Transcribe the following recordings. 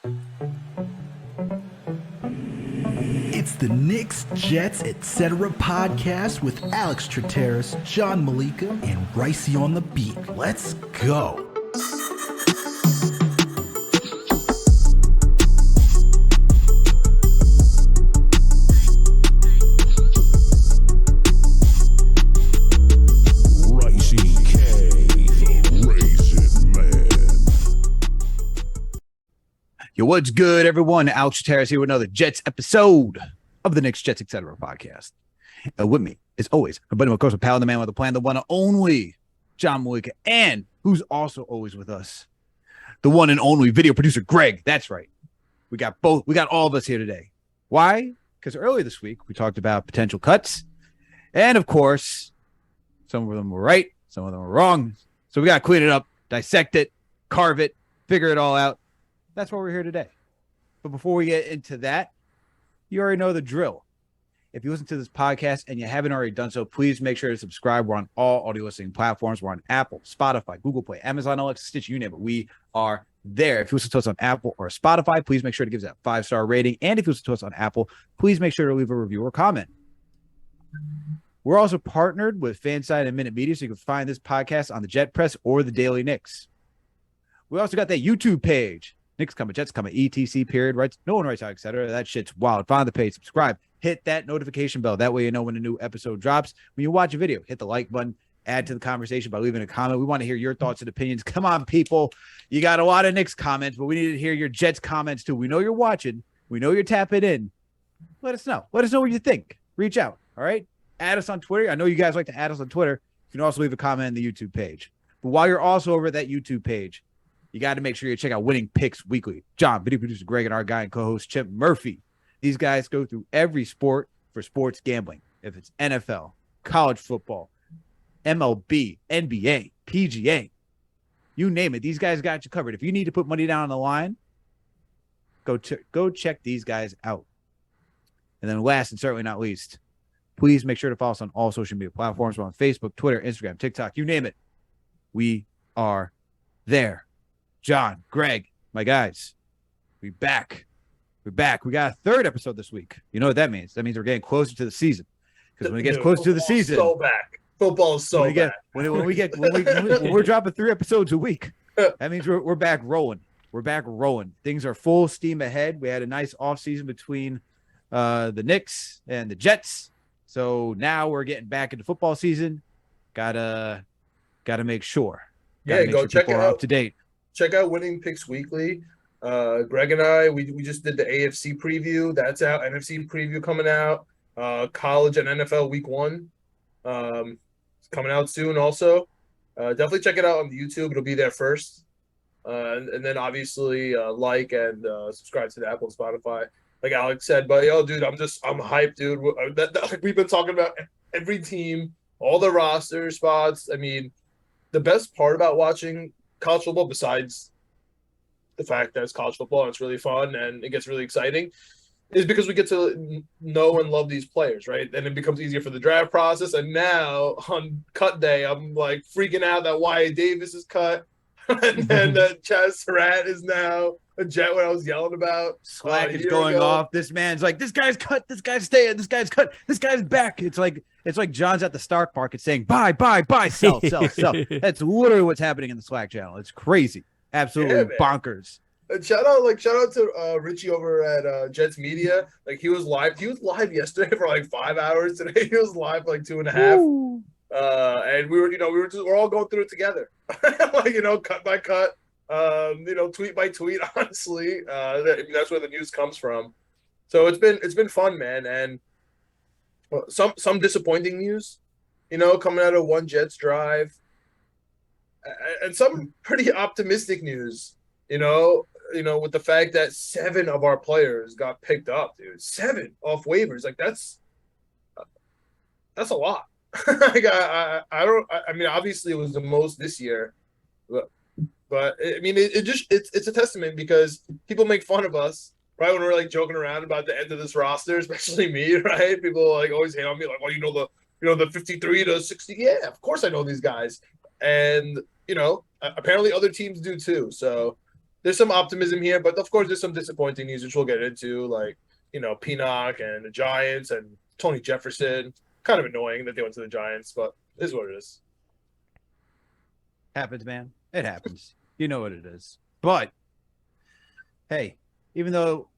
It's the Knicks, Jets, etc. podcast with Alex Trataros, John Meleka, and Raisi on the beat. Let's go. Raisi K, the Raisin Man. Yo, what's good, everyone? Alex Trataros here with another Jets episode of the Knicks, Jets, etc. podcast. With me, as always, my buddy, of course, pal, the man with the plan, the one and only John Meleka, and who's also always with us, the one and only video producer Greg. That's right. We got all of us here today. Why? Because earlier this week, we talked about potential cuts. And of course, some of them were right, some of them were wrong. So we got to clean it up, dissect it, carve it, figure it all out. That's why we're here today. But before we get into that, you already know the drill. If you listen to this podcast and you haven't already done so, please make sure to subscribe. We're on all audio listening platforms. We're on Apple, Spotify, Google Play, Amazon, Alexa, Stitch, you name it. We are there. If you listen to us on Apple or Spotify, please make sure to give us that 5-star rating. And if you listen to us on Apple, please make sure to leave a review or comment. We're also partnered with Fanside and Minute Media, so you can find this podcast on the Jet Press or the Daily Knicks. We also got that YouTube page. Knicks coming, Jets coming, ETC period, right? No one writes out, etc. That shit's wild. Find the page, subscribe, hit that notification bell. That way you know when a new episode drops. When you watch a video, hit the like button, add to the conversation by leaving a comment. We want to hear your thoughts and opinions. Come on, people. You got a lot of Knicks comments, but we need to hear your Jets comments too. We know you're watching. We know you're tapping in. Let us know. Let us know what you think. Reach out, all right? Add us on Twitter. I know you guys like to add us on Twitter. You can also leave a comment on the YouTube page. But while you're also over at that YouTube page, you got to make sure you check out Winning Picks Weekly. John, video producer Greg, and our guy and co-host Chip Murphy. These guys go through every sport for sports gambling. If it's NFL, college football, MLB, NBA, PGA, you name it. These guys got you covered. If you need to put money down on the line, go check these guys out. And then last and certainly not least, please make sure to follow us on all social media platforms. We're on Facebook, Twitter, Instagram, TikTok, you name it. We are there. John, Greg, my guys, we're back. We got a third episode this week. You know what that means? That means we're getting closer to the season. Because when it gets closer to the season, so back. Football is so back. When we're dropping 3 episodes a week, that means we're back rolling. We're back rolling. Things are full steam ahead. We had a nice offseason between the Knicks and the Jets. So now we're getting back into football season. Gotta make sure. Go check it out. Up to date. Check out Winning Picks Weekly. Greg and I, we just did the AFC preview. That's out. NFC preview coming out. College and NFL week 1. It's coming out soon also. Definitely check it out on the YouTube. It'll be there first. And then obviously like and subscribe to the Apple and Spotify, like Alex said. But yo, dude, I'm hyped, dude. We've been talking about every team, all the roster spots. I mean, the best part about watching college football, besides the fact that it's college football and it's really fun and it gets really exciting, is because we get to know and love these players, right? And it becomes easier for the draft process. And now on cut day, I'm like freaking out that Wyatt Davis is cut, and then Chaz Surratt is now a Jet. What I was yelling about, Slack is going off. This man's like, this guy's cut, this guy's staying, this guy's cut, this guy's back. It's like John's at the stock market saying buy, sell. That's literally what's happening in the Slack channel. It's crazy, absolutely bonkers. Shout out to Richie over at Jets Media. Like he was live yesterday for like 5 hours. Today he was live for like 2.5. And we're all going through it together. Like, cut by cut. Tweet by tweet, honestly. That's where the news comes from. So it's been fun, man. And some disappointing news, coming out of one Jets drive, and some pretty optimistic news, with the fact that 7 of our players got picked up, dude. 7 off waivers. Like that's a lot. Like I mean, obviously it was the most this year, but I mean, it's a testament, because people make fun of us, right, when we're like joking around about the end of this roster, especially me, right? People like always hate on me, like, well, the 53 to 60. Yeah, of course I know these guys, and apparently other teams do too. So there's some optimism here, but of course there's some disappointing news, which we'll get into, like, Pinnock and the Giants and Tony Jefferson. Kind of annoying that they went to the Giants, but it is what it is. Happens, man. It happens. You know what it is. But hey, even though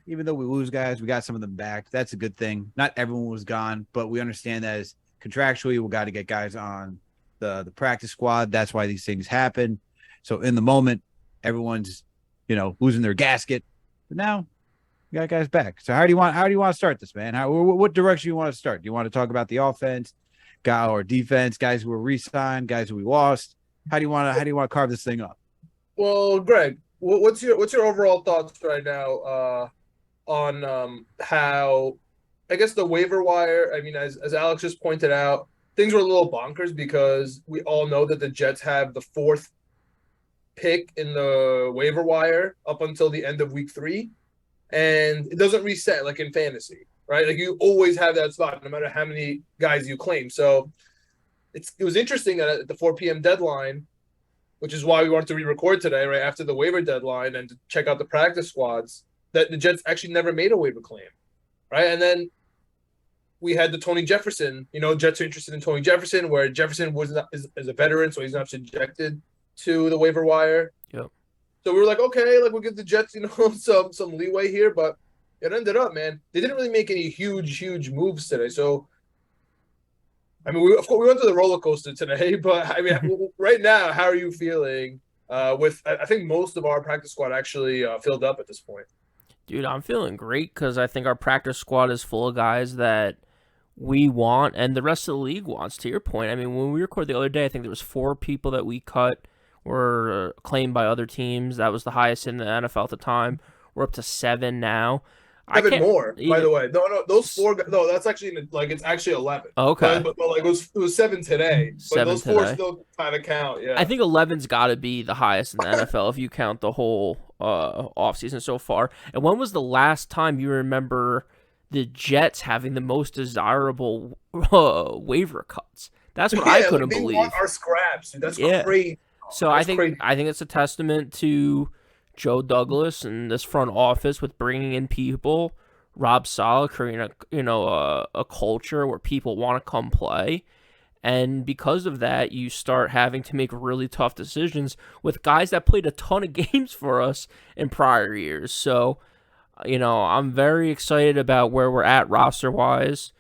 we lose guys, we got some of them back. That's a good thing. Not everyone was gone, but we understand that as contractually, we got to get guys on the practice squad. That's why these things happen. So in the moment, everyone's losing their gasket. But now we got guys back. So how do you want to start this, man? What direction you want to start? Do you want to talk about the offense, or defense, guys who were re-signed, guys who we lost? How do you want to carve this thing up? Well, Greg, what's your overall thoughts right now on how, I guess, the waiver wire? I mean, as Alex just pointed out, things were a little bonkers because we all know that the Jets have the 4th pick in the waiver wire up until the end of week 3, and it doesn't reset like in fantasy, right? Like you always have that spot no matter how many guys you claim. So it was interesting that at the 4 p.m. deadline, which is why we wanted to re-record today, right after the waiver deadline, and to check out the practice squads, that the Jets actually never made a waiver claim, right? And then we had the Tony Jefferson. Jets are interested in Tony Jefferson, where Jefferson is a veteran, so he's not subjected to the waiver wire. Yep. So we were like, okay, like we'll give the Jets, some leeway here, but it ended up, man, they didn't really make any huge moves today. So I mean, we went to the roller coaster today, but I mean, right now, how are you feeling? With I think most of our practice squad actually filled up at this point. Dude, I'm feeling great because I think our practice squad is full of guys that we want and the rest of the league wants. To your point, I mean, when we recorded the other day, I think there was 4 people that we cut were claimed by other teams. That was the highest in the NFL at the time. We're up to 7 now. 7 more, by the way. No, those 4. No, that's actually it's actually 11. Okay, but like it was 7 today. But 7 those 4 still kind of count. Yeah, I think 11's got to be the highest in the NFL if you count the whole offseason so far. And when was the last time you remember the Jets having the most desirable waiver cuts? That's what I couldn't believe. Want our scraps, dude. That's crazy. So I think it's a testament to Joe Douglas and this front office with bringing in people, Rob Saleh creating a culture where people want to come play. And because of that, you start having to make really tough decisions with guys that played a ton of games for us in prior years. So, I'm very excited about where we're at roster-wise.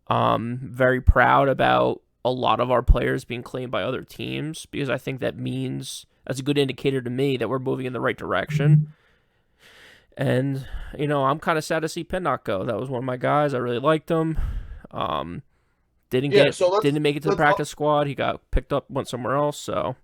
Very proud about a lot of our players being claimed by other teams because I think that's a good indicator to me that we're moving in the right direction. And, I'm kind of sad to see Pinnock go. That was one of my guys. I really liked him. Didn't make it to the practice squad. He got picked up, went somewhere else. So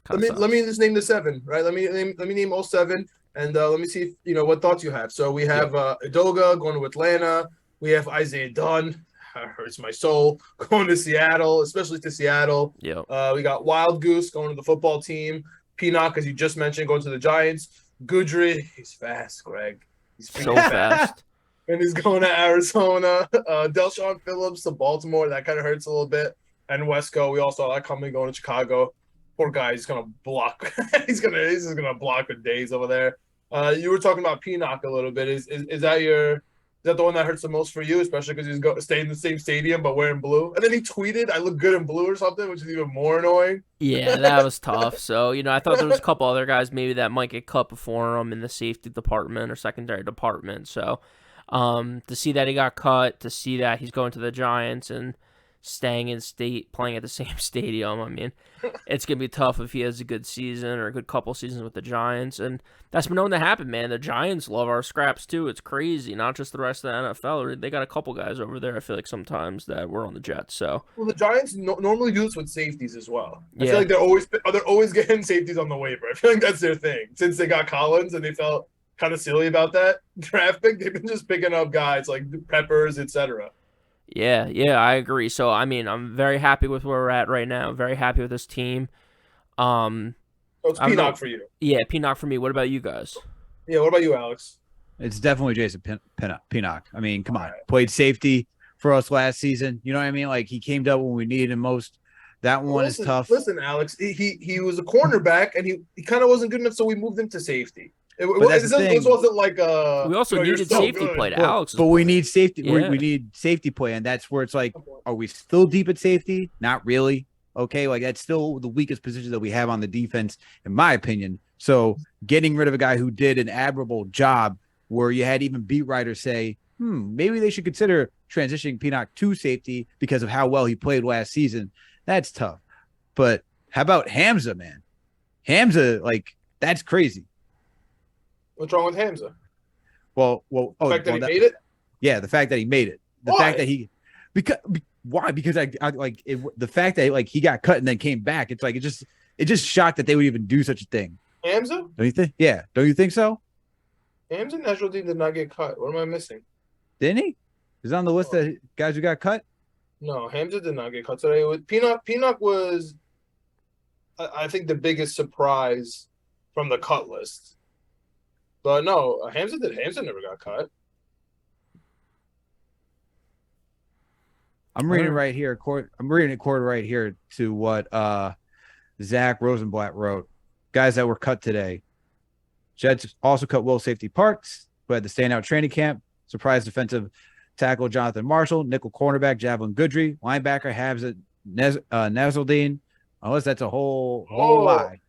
let me just name the 7, right? Let me name all 7, and let me see if, what thoughts you have. So we have Edoga going to Atlanta. We have Isaiah Dunn. Hurts my soul, going to Seattle, especially to Seattle. Yeah. We got Wild Goose going to the football team. Pinnock, as you just mentioned, going to the Giants. Goodry, he's fast, Greg. He's so fast. And he's going to Arizona. Delshon Phillips to Baltimore. That kind of hurts a little bit. And Wesco, we all saw that coming, going to Chicago. Poor guy, he's gonna block. he's just gonna block for days over there. You were talking about Pinnock a little bit. Is that the one that hurts the most for you, especially because he's staying in the same stadium but wearing blue? And then he tweeted, "I look good in blue" or something, which is even more annoying. Yeah, that was tough. So, I thought there was a couple other guys maybe that might get cut before him in the safety department or secondary department. So, to see that he got cut, to see that he's going to the Giants and staying in state, playing at the same stadium. I mean, it's going to be tough if he has a good season or a good couple seasons with the Giants. And that's been known to happen, man. The Giants love our scraps, too. It's crazy. Not just the rest of the NFL. They got a couple guys over there, I feel like, sometimes that were on the Jets. So, well, the Giants normally do this with safeties as well. I feel like they're always getting safeties on the waiver. I feel like that's their thing. Since they got Collins and they felt kind of silly about that draft pick, they've been just picking up guys like Peppers, etc. Yeah, I agree. So, I mean, I'm very happy with where we're at right now. I'm very happy with this team. So it's Pinnock for you. Yeah, Pinnock for me. What about you guys? Yeah, what about you, Alex? It's definitely Jason Pinnock. I mean, come on. Played safety for us last season. You know what I mean? Like, he came up when we needed him most. That one is tough. Listen, Alex, he was a cornerback, and he kind of wasn't good enough, so we moved him to safety. It wasn't like We also needed safety play to Alex's but we point. need safety. Yeah. We need safety play, and that's where it's like, are we still deep at safety? Not really. Okay, like that's still the weakest position that we have on the defense, in my opinion. So getting rid of a guy who did an admirable job, where you had even beat writers say, maybe they should consider transitioning Pinnock to safety because of how well he played last season. That's tough. But how about Hamza, man? Hamza, like, that's crazy. What's wrong with Hamza? The fact that he made it? Yeah, the fact that he made it. The Why? fact that why? Because the fact that like he got cut and then came back, it's like it just shocked that they would even do such a thing. Hamza? Don't you think? Yeah, don't you think so? Hamza Nasruddin did not get cut. What am I missing? Didn't he? Is on the list of guys who got cut? No, Hamza did not get cut today. Pinnock was, I think, the biggest surprise from the cut list. But no, Hamza never got cut. I'm reading right here. I'm reading a quote right here to what Zach Rosenblatt wrote. Guys that were cut today. Jets also cut Will Safety Parks, who had the standout training camp. Surprise defensive tackle Jonathan Marshall, nickel cornerback Javelin Goodry, linebacker Hamza Nasruddin. Unless that's a whole lie.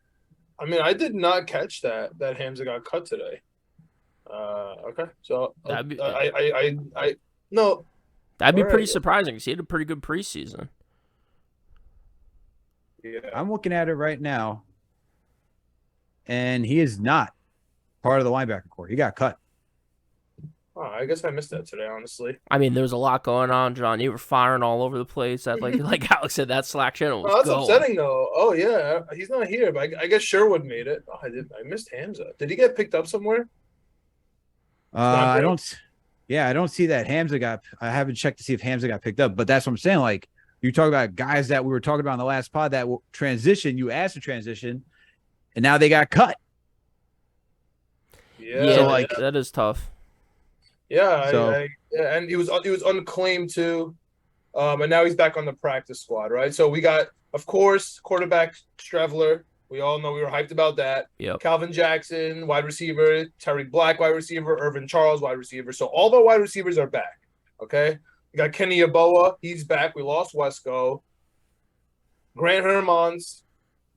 I mean, I did not catch that Hamza got cut today. Okay, so no. That'd be pretty surprising because he had a pretty good preseason. Yeah, I'm looking at it right now, and he is not part of the linebacker core. He got cut. Oh, I guess I missed that today, honestly. I mean, there was a lot going on, John. You were firing all over the place. That like Alex said, that Slack channel was that's going. upsetting, though. Oh yeah, he's not here, but I guess Sherwood made it. Oh, I missed Hamza. Did he get picked up somewhere? I don't see that Hamza got. I haven't checked to see if Hamza got picked up, but that's what I'm saying. Like you talk about guys that we were talking about in the last pod that will transition. You asked to transition, and now they got cut. Yeah, so that is tough. Yeah, and he was unclaimed too, and now he's back on the practice squad, right? So we got, of course, quarterback Strevler. We all know we were hyped about that. Yep. Calvin Jackson, wide receiver. Terry Black, wide receiver. Irvin Charles, wide receiver. So all the wide receivers are back. Okay, we got Kenny Yeboah. He's back. We lost Wesco. Grant Hermans,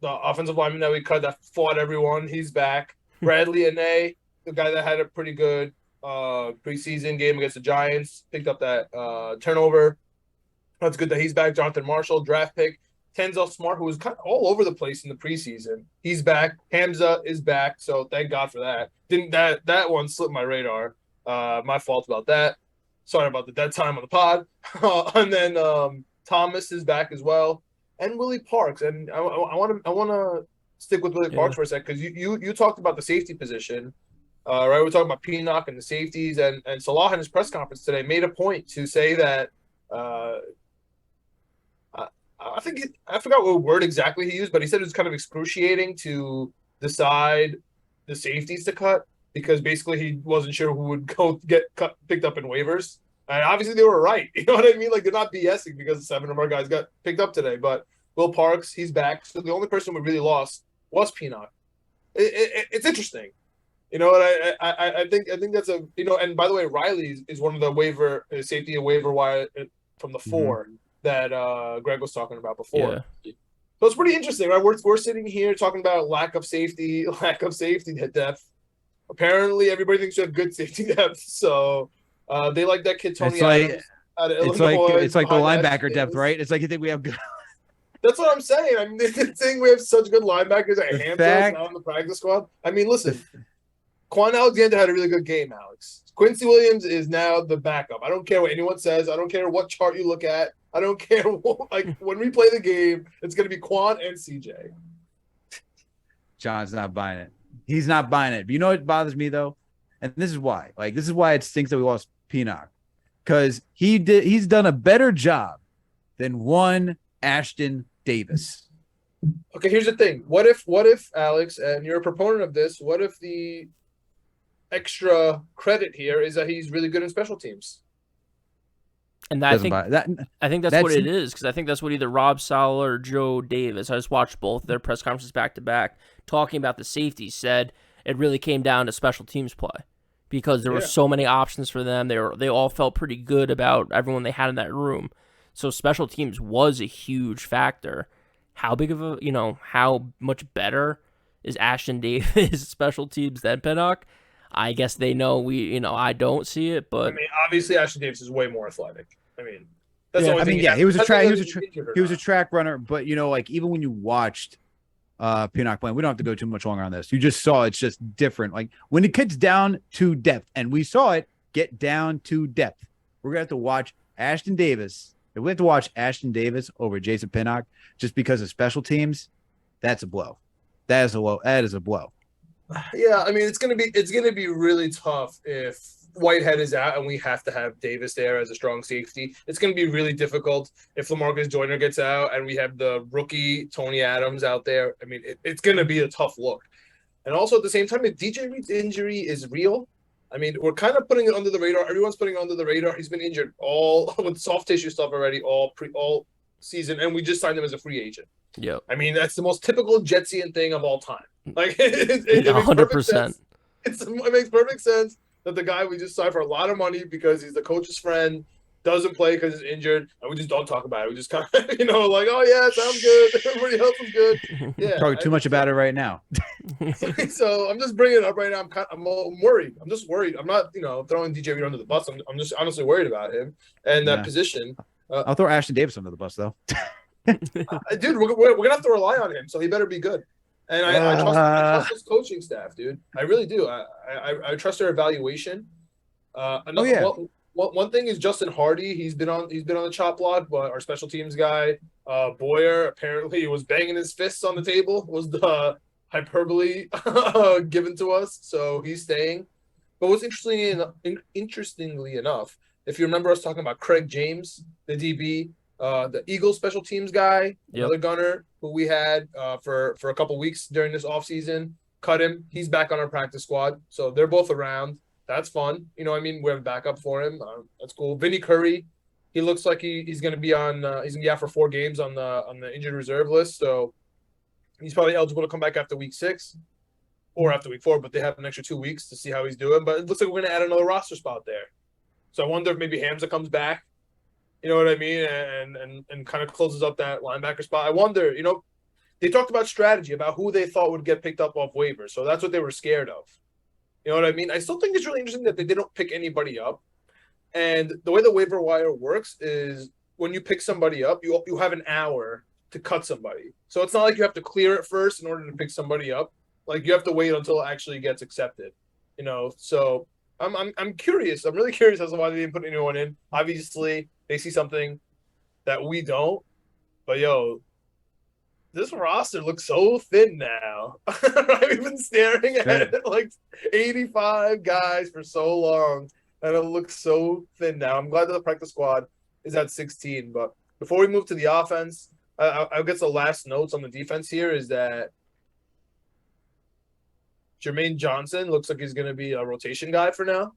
the offensive lineman that we cut that fought everyone. He's back. Bradley Ane, the guy that had a pretty good preseason game against the Giants, picked up that turnover. That's good that he's back. Jonathan Marshall, draft pick. Denzel Smart, who was kind of all over the place in the preseason, he's back. Hamza is back, so thank God for that. Didn't that one slip my radar? My fault about that. Sorry about the dead time on the pod. And then Thomas is back as well, and Willie Parks. And I want to stick with Willie Parks for a sec because you talked about the safety position. Right, we're talking about Pinnock and the safeties, and Salah in his press conference today made a point to say that I forgot what word exactly he used, but he said it was kind of excruciating to decide the safeties to cut because basically he wasn't sure who would go get picked up in waivers. And obviously they were right. You know what I mean? Like they're not BSing because 7 of our guys got picked up today. But Will Parks, he's back. So the only person we really lost was Pinnock. It's interesting. You know what I think that's a and by the way, Riley is one of the safety waiver wire from the 4 that Greg was talking about before. Yeah. So it's pretty interesting, right? We're sitting here talking about lack of safety depth. Apparently, everybody thinks we have good safety depth, so they like that kid Tony Adams out of Illinois. It's like the linebacker depth, right? It's like you think we have good. That's what I'm saying. I mean, the thing we have such good linebackers at Hampton on the practice squad. I mean, listen, Quan Alexander had a really good game, Alex. Quincy Williams is now the backup. I don't care what anyone says. I don't care what chart you look at. I don't care. When we play the game, it's going to be Quan and CJ. John's not buying it. He's not buying it. But you know what bothers me, though? And this is why. This is why it stinks that we lost Pinnock. Because he's done a better job than one Ashton Davis. Okay, here's the thing. What if Alex, and you're a proponent of this, what if the extra credit here is that he's really good in special teams? And I Doesn't think buy that. I think that's what it is, because I think that's what either Rob Saleh or Joe Davis, I just watched both their press conferences back to back, talking about the safeties, said it really came down to special teams play because there were so many options for them. They all felt pretty good about everyone they had in that room. So special teams was a huge factor. How big of how much better is Ashton Davis special teams than Pinnock? I guess they know I don't see it, but I mean, obviously Ashton Davis is way more athletic. I mean, that's the only thing. He was a track. He was a not. track runner, but like even when you watched Pinnock playing, we don't have to go too much longer on this. You just saw it's just different. Like when it gets down to depth, and we saw it get down to depth, we're gonna have to watch Ashton Davis. If we have to watch Ashton Davis over Jason Pinnock just because of special teams, that's a blow. That is a blow. That is a blow. Yeah, I mean it's gonna be really tough if Whitehead is out and we have to have Davis there as a strong safety. It's gonna be really difficult if LaMarcus Joyner gets out and we have the rookie Tony Adams out there. I mean, it's gonna be a tough look. And also at the same time, if DJ Reed's injury is real, I mean, we're kind of putting it under the radar. Everyone's putting it under the radar. He's been injured all with soft tissue stuff already all season, and we just signed him as a free agent. yeah, I mean, that's the most typical Jetsian thing of all time. Like, it 100%. It makes perfect sense that the guy we just signed for a lot of money because he's the coach's friend doesn't play because he's injured, and we just don't talk about it. We just kind of, like, oh yeah, sounds good. Everybody else is good. Yeah, Talking too much about it right now. So I'm just bringing it up right now. I'm worried. I'm just worried. I'm not, throwing DJ Reed under the bus. I'm just honestly worried about him and that position. I'll throw Ashton Davis under the bus though. Dude, we're gonna have to rely on him, so he better be good. And I trust his coaching staff, dude. I really do. I trust their evaluation. One thing is Justin Hardy. He's been on the chop block, but our special teams guy, Boyer, apparently was banging his fists on the table. Was the hyperbole given to us? So he's staying. But what's interestingly enough, if you remember us talking about Craig James, the DB, the Eagles special teams guy, another gunner who we had for a couple weeks during this offseason, cut him. He's back on our practice squad. So they're both around. That's fun. We have a backup for him. That's cool. Vinny Curry, he looks like he's going to be on. He's going to be out for 4 games on the injured reserve list. So he's probably eligible to come back after week 6 or after week 4. But they have an extra 2 weeks to see how he's doing. But it looks like we're going to add another roster spot there. So I wonder if maybe Hamza comes back. You know what I mean? And kind of closes up that linebacker spot. I wonder. They talked about strategy about who they thought would get picked up off waivers. So that's what they were scared of. You know what I mean? I still think it's really interesting that they don't pick anybody up. And the way the waiver wire works is when you pick somebody up, you have an hour to cut somebody. So it's not like you have to clear it first in order to pick somebody up. Like you have to wait until it actually gets accepted. So I'm curious. I'm really curious as to why they didn't put anyone in. Obviously, they see something that we don't. But this roster looks so thin now. We've been staring at it like 85 guys for so long, and it looks so thin now. I'm glad that the practice squad is at 16. But before we move to the offense, I guess the last notes on the defense here is that Jermaine Johnson looks like he's going to be a rotation guy for now.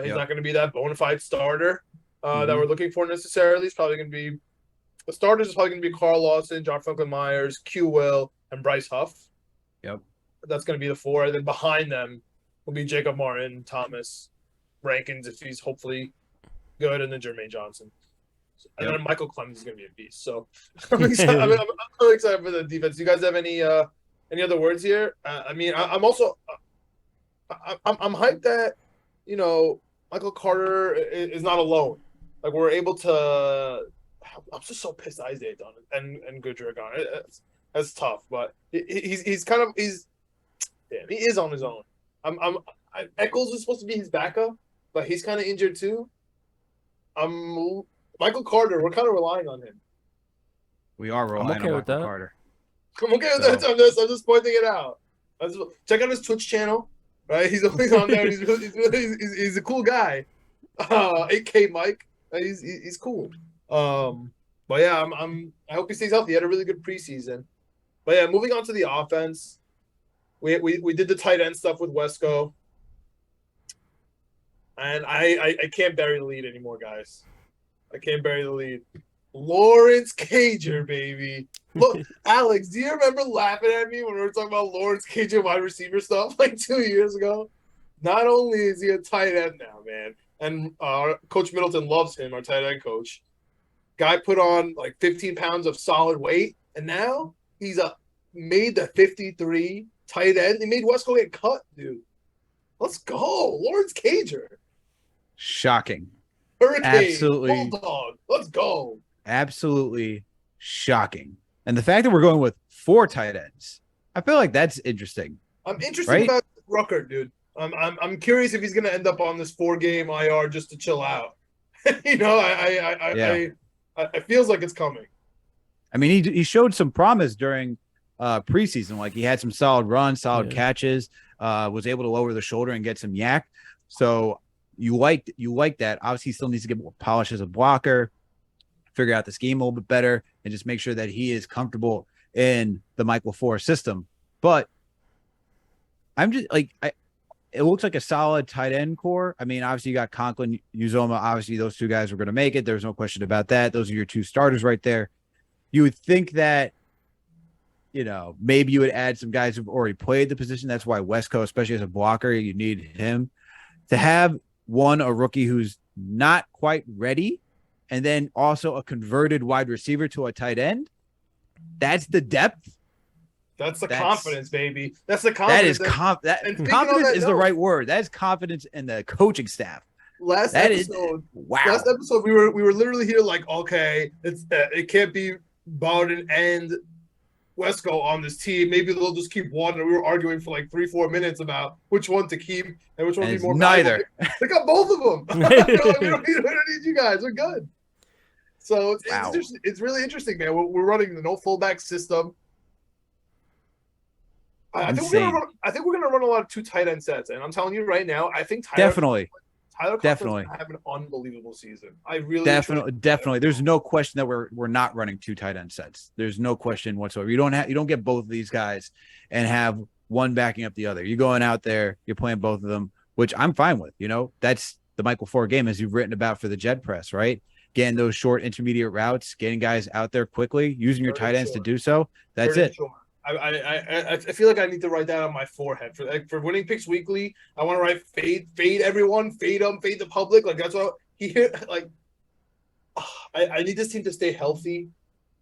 He's not going to be that bona fide starter that we're looking for necessarily. He's probably going to be the starters is probably going to be Carl Lawson, John Franklin Myers, Q Will, and Bryce Huff. Yep. That's going to be the 4. And then behind them will be Jacob Martin, Thomas, Rankins, if he's hopefully good, and then Jermaine Johnson. And then Michael Clemens is going to be a beast. So I'm excited. I'm really excited for the defense. Do you guys have any other words here? I'm also I'm hyped that, Michael Carter is not alone. Like we're able to. I'm just so pissed Isaiah done and Goodrick on it. That's tough, but he is on his own. Eccles is supposed to be his backup, but he's kind of injured too. Michael Carter, we're kind of relying on him. We are relying on Michael Carter. I'm okay with that. I'm just pointing it out. Check out his Twitch channel, right? He's always on there. He's a cool guy. 8K Mike, he's cool. But yeah, I hope he stays healthy. He had a really good preseason. But yeah, moving on to the offense, we did the tight end stuff with Wesco, and I can't bury the lead anymore, guys. I can't bury the lead. Lawrence Cager, baby. Look, Alex, do you remember laughing at me when we were talking about Lawrence Cager wide receiver stuff like 2 years ago? Not only is he a tight end now, man, and Coach Middleton loves him, our tight end coach. Guy put on like 15 pounds of solid weight, and now he's made the 53 tight end. He made Wesco get cut, dude. Let's go. Lawrence Cager. Shocking. Hurricane. Absolutely. Bulldog. Let's go. Absolutely shocking. And the fact that we're going with 4 tight ends, I feel like that's interesting. I'm interested right? about Rucker, dude. I'm curious if he's gonna end up on this 4-game IR just to chill out. You know, I feels like it's coming. I mean, he showed some promise during preseason. Like he had some solid runs, solid catches, was able to lower the shoulder and get some yak. So you like that. Obviously, he still needs to get more polish as a blocker, figure out the scheme a little bit better, and just make sure that he is comfortable in the Michael LaFleur system. But I'm just like, it looks like a solid tight end core. I mean, obviously you got Conklin, Uzoma. Obviously, those 2 guys were going to make it. There's no question about that. Those are your 2 starters right there. You would think that, you know, maybe you would add some guys who've already played the position. That's why Wesco, especially as a blocker, you need him to have a rookie who's not quite ready, and then also a converted wide receiver to a tight end. That's the depth. That's confidence, baby. That's the confidence. Confidence is the right word. That is confidence in the coaching staff. Last episode, we were literally here like, okay, it can't be Bowden and Wesco on this team. Maybe they'll just keep one. And we were arguing for like 3-4 minutes about which one to keep and which one would be more neither. They got both of them. We don't need you guys. We're good. So it's really interesting, man. We're running the no fullback system. I think we're gonna run a lot of 2 tight end sets, and I'm telling you right now, I think Tyler Conklin have an unbelievable season. I really definitely. There's no question that we're not running 2 tight end sets. There's no question whatsoever. You don't get both of these guys and have one backing up the other. You're going out there, you're playing both of them, which I'm fine with. You know, that's the Michael LaFleur game, as you've written about for the Jet Press, right? Getting those short intermediate routes, getting guys out there quickly, using your tight ends to do so. That's it. I feel like I need to write that on my forehead for Winning Picks Weekly. I want to write fade everyone, fade them, fade the public. Like that's what I need this team to stay healthy.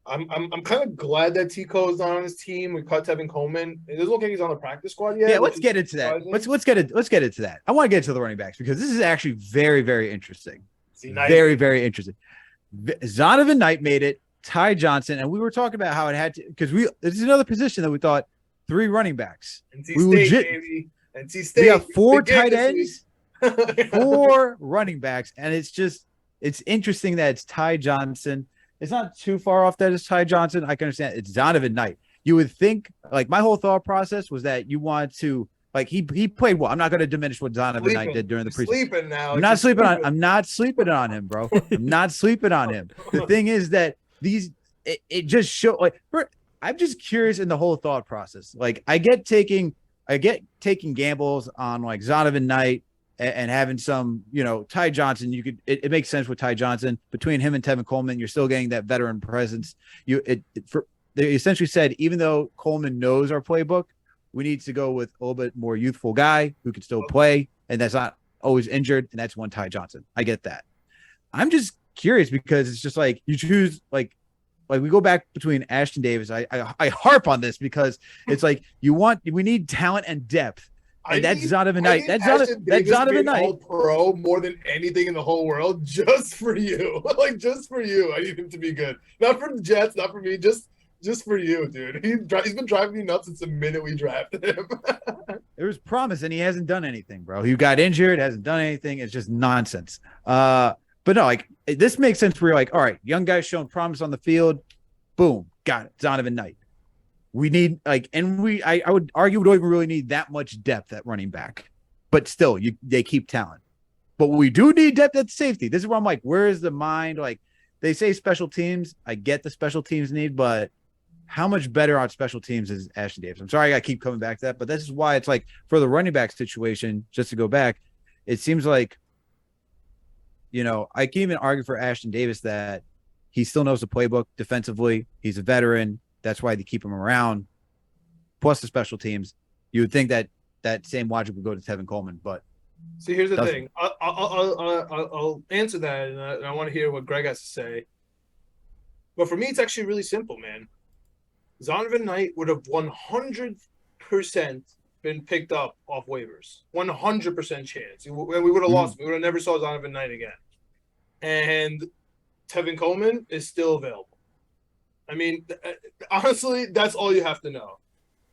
I'm kind of glad that Tico is not on his team. We cut Tevin Coleman. It doesn't look like he's on the practice squad yet. Yeah, let's get into that. Let's get into that. I want to get into the running backs because this is actually very, very interesting. Very, very interesting. Zonovan Knight made it. Ty Johnson, and we were talking about how it had to, because this is another position that we thought 3 running backs. NC State, baby. NC State. We got 4 tight ends, 4 running backs, and it's interesting that it's Ty Johnson. It's not too far off that it's Ty Johnson. I can understand it's Zonovan Knight. You would think, like, my whole thought process was that you want to, like, he played well. I'm not going to diminish what Zonovan Knight did during the preseason. Sleeping now. I'm not sleeping on him, bro. I'm not sleeping on him. The thing is that it just show like I'm just curious in the whole thought process. Like I get taking gambles on like Zonovan Knight and having some, you know, Ty Johnson. It makes sense with Ty Johnson. Between him and Tevin Coleman, you're still getting that veteran presence. They essentially said, even though Coleman knows our playbook, we need to go with a little bit more youthful guy who can still play and that's not always injured, and that's one Ty Johnson. I get that. I'm just curious because it's just like you choose like we go back between Ashton Davis. I harp on this because it's like we need talent and depth. And that's Zonovan Knight. That's Zonovan Knight. All pro more than anything in the whole world, just for you. Like just for you. I need him to be good. Not for the Jets, not for me, just for you, dude. He's been driving me nuts since the minute we drafted him. There was promise and he hasn't done anything, bro. He got injured, hasn't done anything. It's just nonsense. But no, like this makes sense where you're like, all right, young guys showing promise on the field. Boom, got it. Zonovan Knight. We need I would argue we don't even really need that much depth at running back, but still they keep talent. But we do need depth at safety. This is where I'm like, where is the mind? Like they say special teams. I get the special teams need, but how much better on special teams is Ashton Davis? I'm sorry I keep coming back to that, but this is why it's like for the running back situation, just to go back, it seems like I can even argue for Ashton Davis that he still knows the playbook defensively. He's a veteran. That's why they keep him around. Plus the special teams. You would think that same logic would go to Tevin Coleman, but See, here's the doesn't. thing. I'll answer that, and I want to hear what Greg has to say. But for me, it's actually really simple, man. Zonovan Knight would have 100% been picked up off waivers. 100% chance. We would have lost him. We would have never saw Zonovan Knight again. And Tevin Coleman is still available. I mean, honestly, that's all you have to know.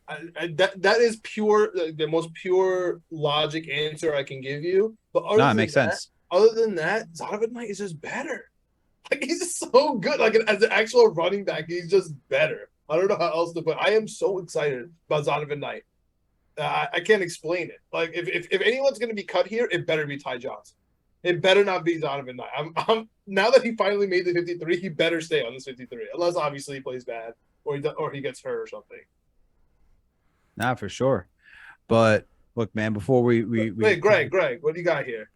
That is pure, the most pure logic answer I can give you. But it makes sense. Other than that, Zonovan Knight is just better. Like, he's just so good. Like, as an actual running back, he's just better. I don't know how else to put it. I am so excited about Zonovan Knight. I can't explain it. Like, if anyone's going to be cut here, it better be Ty Johnson. It better not be Zonovan Knight. I'm now that he finally made the 53, he better stay on this 53, unless obviously he plays bad or he gets hurt or something. Nah, for sure. But look, man, before we Wait, Greg, what do you got here?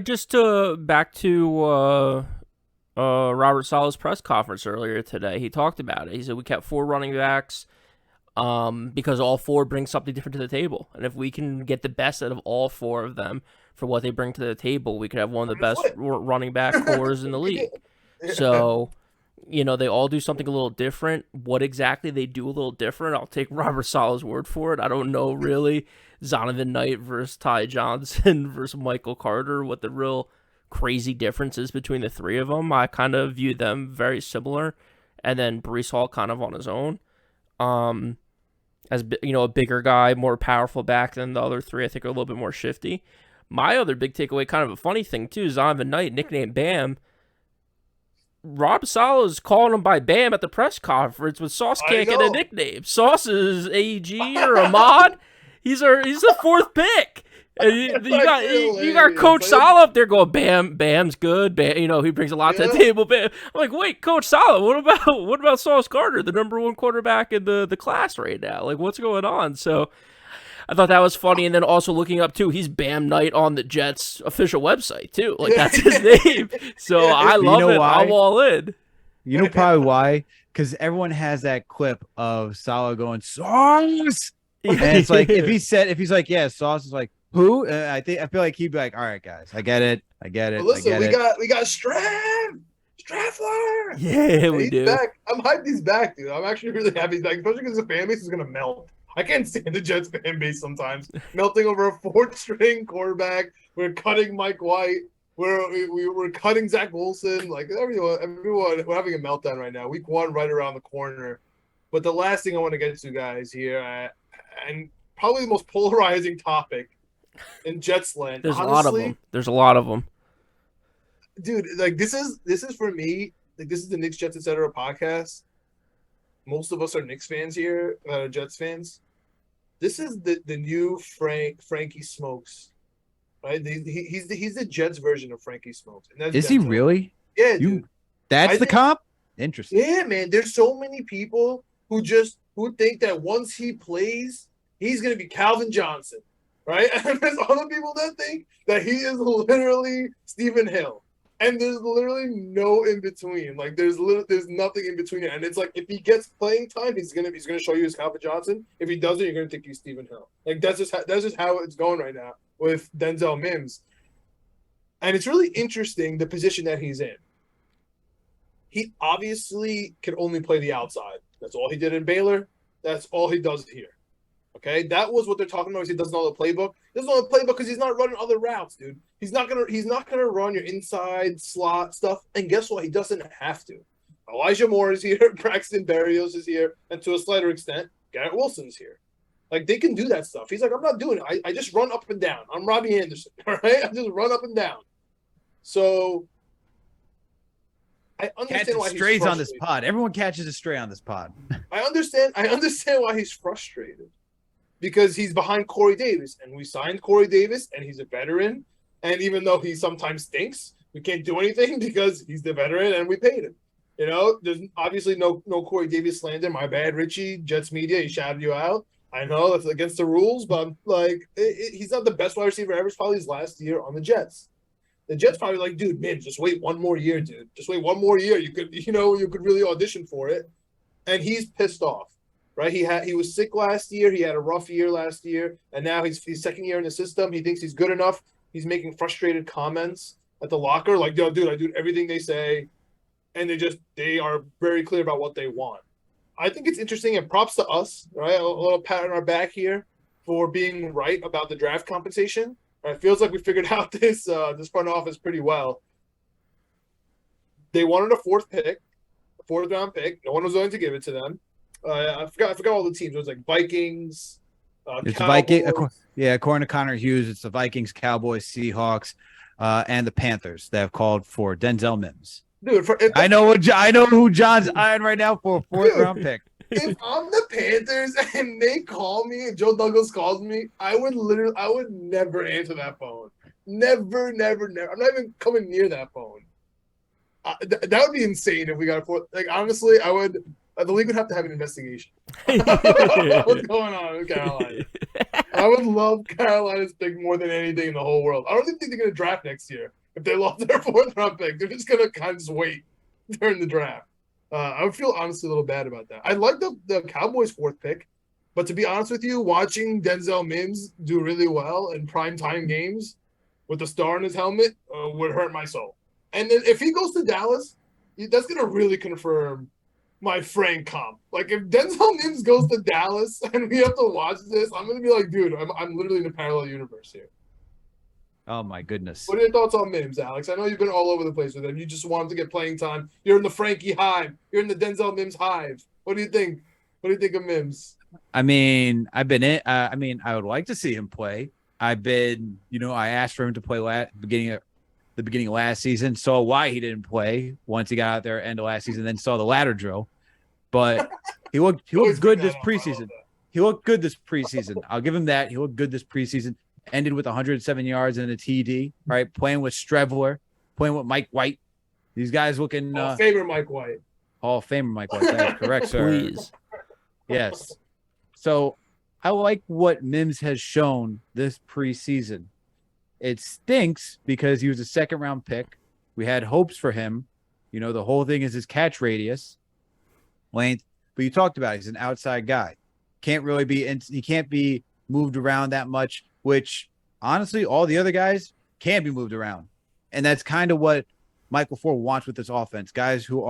Just back to Robert Saleh's press conference earlier today. He talked about it. He said we kept 4 running backs because all 4 bring something different to the table. And if we can get the best out of all 4 of them for what they bring to the table, we could have one of the best running back cores in the league. So, they all do something a little different. What exactly they do a little different, I'll take Robert Saleh's word for it. I don't know really Zonovan Knight versus Ty Johnson versus Michael Carter, what the real crazy differences between the 3 of them. I kind of view them very similar, and then Breece Hall kind of on his own. As a bigger guy, more powerful back than the other 3, I think are a little bit more shifty. My other big takeaway, kind of a funny thing too, Zonovan Knight, nicknamed Bam. Rob Saleh's calling him by Bam at the press conference, but Sauce can't get a nickname. Sauce is AG or Ahmad. He's the 4th pick. And you got Coach Saleh up there going, Bam's good. Bam, he brings a lot to the table. Bam. I'm like, wait, Coach Saleh, what about Sauce Gardner, the number 1 quarterback in the class right now? Like, what's going on? So I thought that was funny. And then also looking up too, he's Bam Knight on the Jets official website too. Like, that's his name. So I love it. Why? I'm all in. You know probably why? Because everyone has that clip of Saleh going, Sauce. And it's like if he's like, yeah, Sauce is like, who? I feel like he'd be like, all right, guys, I get it. But listen, we got Straffler. Yeah, we do. Back. I'm hyped he's back, dude. I'm actually really happy he's back, especially because the fan base is gonna melt. I can't stand the Jets fan base sometimes. Melting over a 4th-string quarterback. We're cutting Mike White. We're cutting Zach Wilson. Like, everyone, we're having a meltdown right now. Week 1 right around the corner. But the last thing I want to get to, guys, here, and probably the most polarizing topic in Jets land. There's a lot of them. Dude, like, this is for me, like, this is the Knicks, Jets, etc. podcast. Most of us are Knicks fans here, Jets fans. This is the new Frankie Smokes, right? He's the Jets version of Frankie Smokes. And that's Is he really? Yeah, dude. That's the comp? Interesting. Yeah, man. There's so many people who think that once he plays, he's gonna be Calvin Johnson, right? And there's other people that think that he is literally Stephen Hill. And there's literally no in between. Like, there's nothing in between. And it's like, if he gets playing time, he's gonna show you his Calvin Johnson. If he doesn't, you're gonna think he's Stephen Hill. Like, that's just how it's going right now with Denzel Mims. And it's really interesting the position that he's in. He obviously can only play the outside. That's all he did in Baylor. That's all he does here. Okay, that was what they're talking about. He doesn't know the playbook. He doesn't know the playbook because he's not running other routes, dude. He's not gonna run your inside slot stuff. And guess what? He doesn't have to. Elijah Moore is here. Braxton Berrios is here, and to a slighter extent, Garrett Wilson's here. Like, they can do that stuff. He's like, I'm not doing it. I just run up and down. I'm Robbie Anderson. All right, I just run up and down. So I understand why he's strays frustrated. on this pod. Everyone catches a stray on this pod. I understand why he's frustrated. Because he's behind Corey Davis, and we signed Corey Davis, and he's a veteran. And even though he sometimes stinks, we can't do anything because he's the veteran, and we paid him. There's obviously no Corey Davis slander. My bad, Richie. Jets media, he shouted you out. I know that's against the rules, but like, he's not the best wide receiver ever. It's probably his last year on the Jets. The Jets probably like, dude, man, just wait one more year, dude. Just wait one more year. You could really audition for it. And he's pissed off, right? He was sick last year. He had a rough year last year, and now he's second year in the system. He thinks he's good enough. He's making frustrated comments at the locker, like, yo, dude, I do everything they say, and they are very clear about what they want. I think it's interesting, and props to us, right? A little pat on our back here for being right about the draft compensation. It feels like we figured out this front office pretty well. They wanted a fourth round pick. No one was willing to give it to them. I forgot all the teams. It was like Vikings, It's Cowboys. Viking. According to Connor Hughes, it's the Vikings, Cowboys, Seahawks, and the Panthers that have called for Denzel Mims. Dude, I know who John's eyeing right now for a fourth round pick. if I'm the Panthers and they call me, and Joe Douglas calls me, I would never answer that phone. Never. I'm not even coming near that phone. That would be insane if we got a fourth. Like, honestly, I would. The league would have to have an investigation. What's going on with Carolina? I would love Carolina's pick more than anything in the whole world. I don't even think they're going to draft next year. If they lost their fourth round pick, they're just going to kind of just wait during the draft. I would feel honestly a little bad about that. I like the Cowboys' fourth pick, but to be honest with you, watching Denzel Mims do really well in primetime games with the star in his helmet would hurt my soul. And then if he goes to Dallas, that's going to really confirm my Frank comp. Like, if Denzel Mims goes to Dallas and we have to watch this, I'm going to be like, dude, I'm literally in a parallel universe here. Oh, my goodness. What are your thoughts on Mims, Alex? I know you've been all over the place with him. You just want him to get playing time. You're in the Frankie hive. You're in the Denzel Mims hive. What do you think? What do you think of Mims? I mean, I would like to see him play. I asked for him to play the beginning of last season, saw why he didn't play once he got out there end of last season, then saw the ladder drill. But he looked good this preseason. He looked good this preseason. I'll give him that. He looked good this preseason. Ended with 107 yards and a TD, right? Playing with Strevler, playing with Mike White. These guys looking Hall of Famer Mike White. Hall of Famer Mike White. That's correct, sir. Please. Yes. So I like what Mims has shown this preseason. It stinks because he was a second round pick. We had hopes for him. The whole thing is his catch radius, length. But you talked about it. He's an outside guy. He can't be moved around that much, which honestly, all the other guys can be moved around. And that's kind of what Michael Ford wants with this offense. Guys who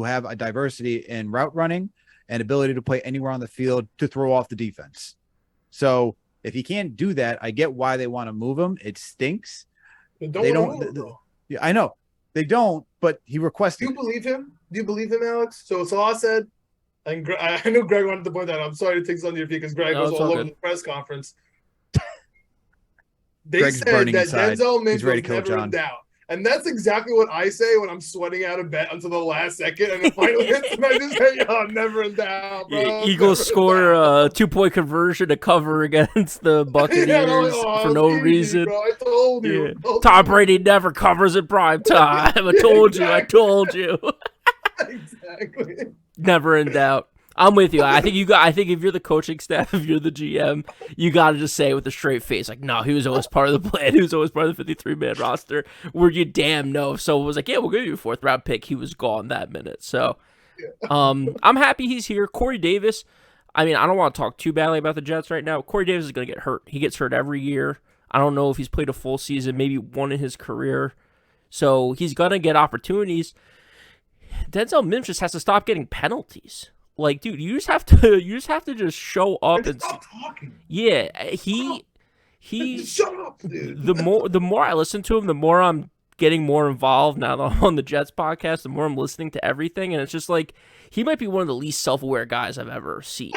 have a diversity in route running and ability to play anywhere on the field to throw off the defense. So if he can't do that, I get why they want to move him. It stinks. They don't. Yeah, I know they don't. But he requested. Do you believe him? Do you believe him, Alex? So Salah said, and I know Greg wanted to point that out. I'm sorry to take something to your feet because Greg was all over the press conference. They Greg's said burning that inside. Denzel Mims He's ready was to kill never John. in doubt. And that's exactly what I say when I'm sweating out of bed until the last second, and then finally hits, and I just say, "Yo, I'm never in doubt, bro." Eagles score a 2-point conversion to cover against the Buccaneers for no reason. Bro. I told you. Yeah. Tom Brady never covers at prime time. I told you. Exactly. Never in doubt. I'm with you. I think if you're the coaching staff, if you're the GM, you got to just say with a straight face, like, no, he was always part of the plan. He was always part of the 53-man roster. Where you damn know. If someone was like, yeah, we'll give you a fourth round pick, he was gone that minute. So, I'm happy he's here. Corey Davis. I mean, I don't want to talk too badly about the Jets right now. Corey Davis is going to get hurt. He gets hurt every year. I don't know if he's played a full season, maybe one in his career. So he's going to get opportunities. Denzel Mims just has to stop getting penalties. Like, dude, you just have to just show up and stop talking. Yeah, Shut up, dude. The more I listen to him, the more I'm getting more involved now that I'm on the Jets podcast, the more I'm listening to everything, and it's just like he might be one of the least self-aware guys I've ever seen.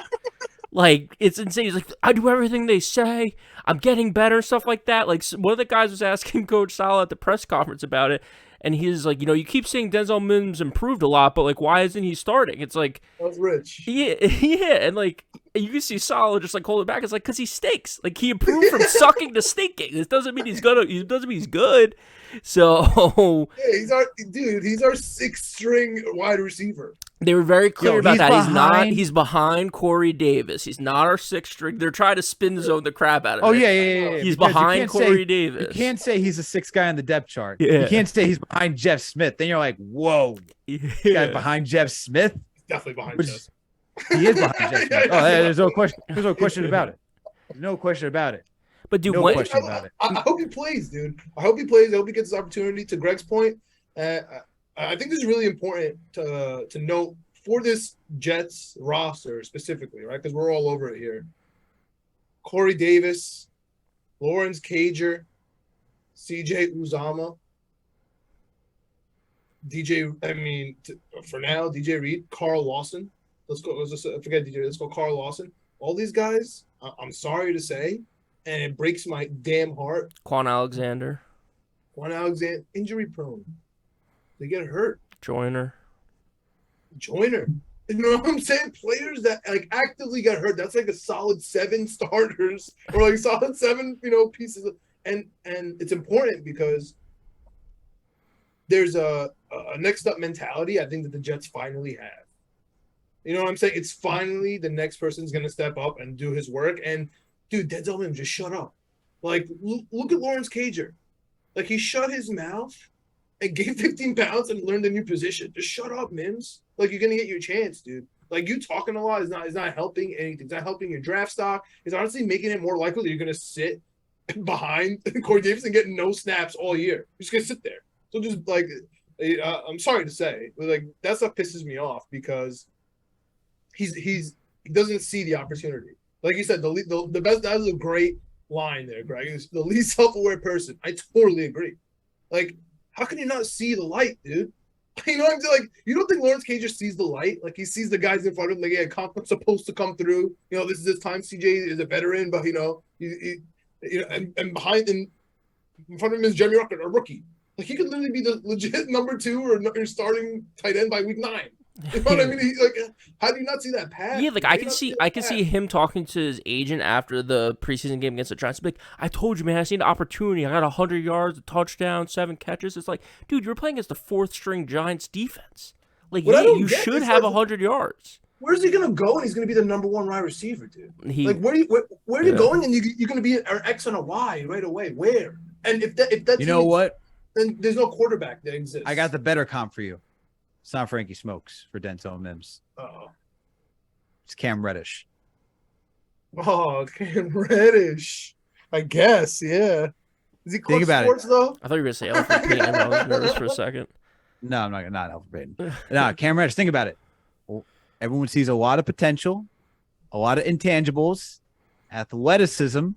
Like, it's insane. He's like, I do everything they say. I'm getting better, stuff like that. Like, one of the guys was asking Coach Salah at the press conference about it, and he's like, you keep saying Denzel Mims improved a lot, but, like, why isn't he starting? It's like... That was rich. Yeah, and, like, And you can see Salah just like holding back. It's like because he stinks. Like he improved from sucking to stinking. This doesn't mean he's gonna. It doesn't mean he's good. So Yeah, he's our sixth string wide receiver. they were very clear about he's that. behind- He's behind Corey Davis. He's not our sixth string. They're trying to spin zone the crap out of it. Oh yeah. He's Because you behind can't Corey say- Davis. You can't say he's a sixth guy on the depth chart. Yeah. You can't say he's behind Jeff Smith. Then you're like, whoa, guy behind Jeff Smith. Definitely behind Which- us. He is behind Jeff Smith. Oh, there's no question. There's no question about it. There's no question about it. But dude, No when, question about it. I hope he plays, dude. I hope he plays. I hope he gets this opportunity. To Greg's point, I think this is really important to note for this Jets roster specifically, right? Because we're all over it here. Corey Davis, Lawrence Cager, CJ Uzama, for now, DJ Reed, Carl Lawson. Let's forget DJ. Let's go Carl Lawson. All these guys, I'm sorry to say, and it breaks my damn heart. Quan Alexander, Juan Alexander, injury prone. They get hurt. Joyner. Joiner. You know what I'm saying? Players that like actively get hurt. That's like a solid 7 starters or like solid 7, pieces of, and it's important because there's a next up mentality I think that the Jets finally have. You know what I'm saying? It's finally the next person's gonna step up and do his work. And dude, Denzel Mims, just shut up. Like look at Lawrence Cager. Like he shut his mouth and gained 15 pounds and learned a new position. Just shut up, Mims. Like you're gonna get your chance, dude. Like you talking a lot is not helping anything. It's not helping your draft stock. It's honestly making it more likely that you're gonna sit behind Corey Davis and get no snaps all year. You're just gonna sit there. So just like I'm sorry to say, but like that stuff pisses me off because he doesn't see the opportunity. Like you said, the best, that was a great line there, Greg. It's the least self-aware person. I totally agree. Like, how can you not see the light, dude? You know what I'm saying? Like, you don't think Lawrence Cager sees the light? Like, he sees the guys in front of him, like, yeah, Conklin's supposed to come through. This is his time. CJ is a veteran, but, and behind him, in front of him is Jeremy Ruckert, a rookie. Like, he could literally be the legit number 2 or starting tight end by week 9. You know what I mean? How do you not see that path? Yeah, like I can see him talking to his agent after the preseason game against the Giants. Like, I told you, man, I seen the opportunity. I got 100 yards, a touchdown, 7 catches. It's like, dude, you're playing against the 4th string Giants defense. Like, you should have 100 yards. Where's he gonna go? And he's gonna be the number 1 wide receiver, dude. Where are you going? And you're gonna be an X and a Y right away. Where? And if that's what? Then there's no quarterback that exists. I got the better comp for you. It's not Frankie Smokes for Denzel Mims. Oh. It's Cam Reddish. Oh, Cam Reddish. I guess, yeah. Is he close sports, though? I thought you were going to say Alfred Payton. I was nervous for a second. No, I'm not Alfred Payton. No, Cam Reddish. Think about it. Everyone sees a lot of potential, a lot of intangibles, athleticism.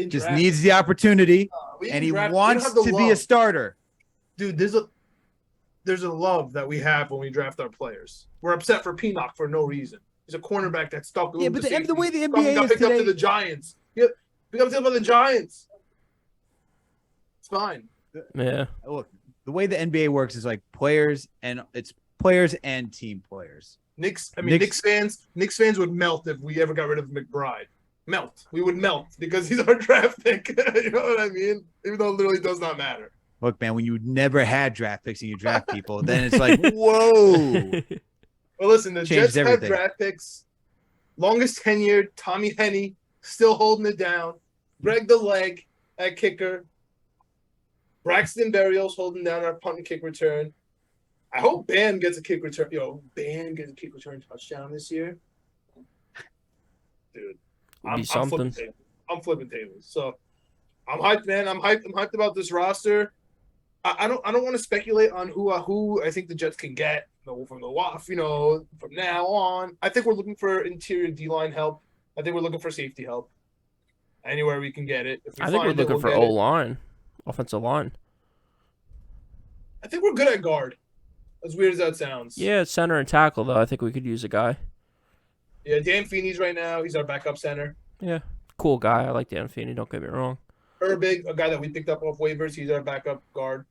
Just needs the opportunity, and he wants to be a starter. Dude, there's a love that we have when we draft our players. We're upset for Pinnock for no reason. He's a cornerback that's stuck. Yeah, but the way the NBA got is picked today, up to the Giants. Yep, picked up by the Giants. It's fine. Yeah. Look, the way the NBA works is like players and team players. Knicks fans would melt if we ever got rid of McBride. We would melt because he's our draft pick. You know what I mean? Even though it literally does not matter. Look, man, when you never had draft picks and you draft people, then it's like, whoa. Well, listen, the Changed Jets have everything. draft picks. Longest tenured, Tommy Henney, still holding it down. Greg the Leg at kicker. Braxton Berrios holding down our punt and kick return. I hope Ban gets a kick return. Ban gets a kick return touchdown this year. Dude, I'm flipping tables. So I'm hyped, man. I'm hyped about this roster. I don't want to speculate on who I think the Jets can get from now on. I think we're looking for interior D-line help. I think we're looking for safety help. Anywhere we can get it. I think we're looking for O-line, offensive line. I think we're good at guard. As weird as that sounds. Yeah, center and tackle, though. I think we could use a guy. Yeah, Dan Feeney's right now. He's our backup center. Yeah, cool guy. I like Dan Feeney. Don't get me wrong. Herbig, a guy that we picked up off waivers. He's our backup guard.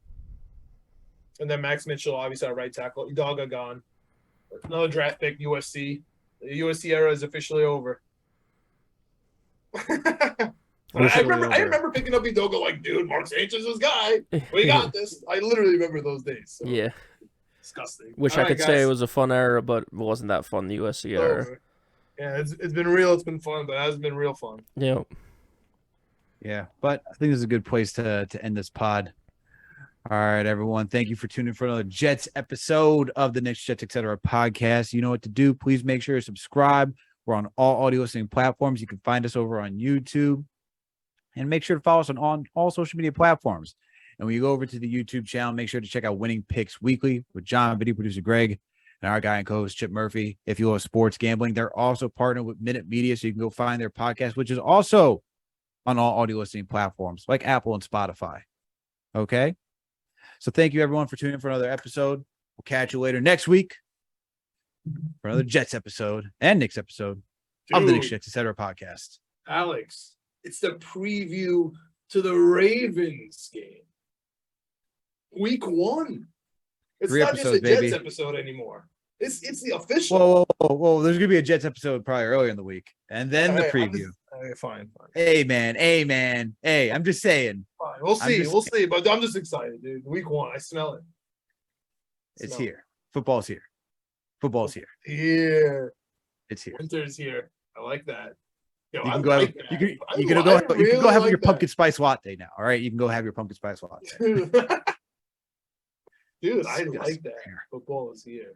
And then Max Mitchell, obviously our right tackle. Udoga gone. Another draft pick, USC. The USC era is officially over. I remember picking up Udoka like, dude, Mark Sanchez is guy. We got this. I literally remember those days. So. Yeah. Disgusting. Wish I could say it was a fun era, but it wasn't that fun, the USC era. Yeah, it's been real. It's been fun, but it hasn't been real fun. Yep. Yeah, but I think this is a good place to end this pod. All right, everyone. Thank you for tuning in for another Jets episode of the Knicks, Jets, Etc. podcast. You know what to do. Please make sure to subscribe. We're on all audio listening platforms. You can find us over on YouTube. And make sure to follow us on all social media platforms. And when you go over to the YouTube channel, make sure to check out Winning Picks Weekly with John, video producer Greg, and our guy and co-host Chip Murphy. If you love sports gambling, they're also partnered with Minute Media, so you can go find their podcast, which is also on all audio listening platforms like Apple and Spotify. Okay? So thank you, everyone, for tuning in for another episode. We'll catch you later next week for another Jets episode and Knicks episode of the Knicks, Jets, Etc. podcast. Alex, it's the preview to the Ravens game. Week 1. It's 3 not episodes, just a Jets baby. episode anymore. It's the official. Whoa. There's going to be a Jets episode probably earlier in the week. And then the preview. Fine. Hey, man. Hey, I'm just saying. Fine. We'll see. But I'm just excited, dude. Week 1. I smell it. It's here. Football's here. Here. It's here. Winter's here. I like that. You can go have your pumpkin spice latte now. All right, you can go have your pumpkin spice latte. Dude, I like that. Football is here.